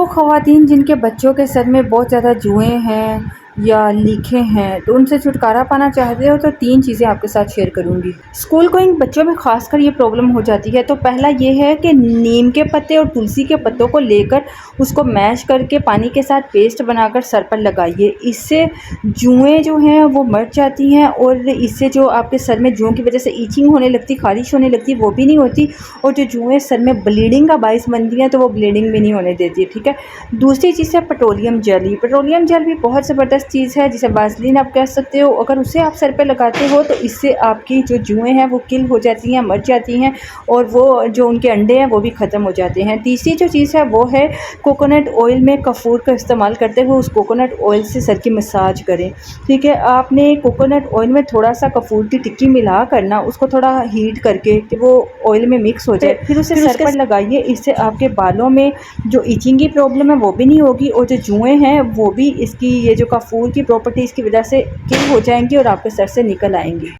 ख़वातीन जिनके बच्चों के सर में बहुत ज़्यादा जुएँ हैं या लीखें हैं, तो उनसे छुटकारा पाना चाहते हो तो 3 चीज़ें आपके साथ शेयर करूँगी। स्कूल गोइंग बच्चों में ख़ासकर ये प्रॉब्लम हो जाती है। तो पहला ये है कि नीम के पत्ते और तुलसी के पत्तों को लेकर उसको मैश करके पानी के साथ पेस्ट बनाकर सर पर लगाइए। इससे जुएँ जो हैं वो मर जाती हैं और इससे जो आपके सर में जुओं की वजह से ईचिंग होने लगती, ख़ारिश होने लगती, वो भी नहीं होती और जो जुएँ सर में ब्लीडिंग का बाइस बनती हैं तो वो ब्लीडिंग भी नहीं होने देती है। ठीक है। दूसरी चीज़ है पेट्रोलियम जेली। पेट्रोलियम जेल भी बहुत ज़बरदस्त चीज़ है, जिसे वासलीन आप कह सकते हो। अगर उसे आप सर पे लगाते हो तो इससे आपकी जो जुएँ हैं वो किल हो जाती हैं, मर जाती हैं और वो जो उनके अंडे हैं वो भी ख़त्म हो जाते हैं। तीसरी जो चीज़ है वो है कोकोनट ऑयल में कपूर का इस्तेमाल करते हुए उस कोकोनट ऑयल से सर की मसाज करें। ठीक है। आपने कोकोनट ऑयल में थोड़ा सा कपूर की टिक्की मिला करना, उसको थोड़ा हीट करके कि वो ऑयल में मिक्स हो जाए, फिर उसे सर पर लगाइए। इससे आपके बालों में जो इचिंग की प्रॉब्लम है वो भी नहीं होगी और जो जुएँ हैं वो भी इसकी ये जो कपूर की प्रॉपर्टीज़ की वजह से किल हो जाएंगी और आपके सर से निकल आएंगी।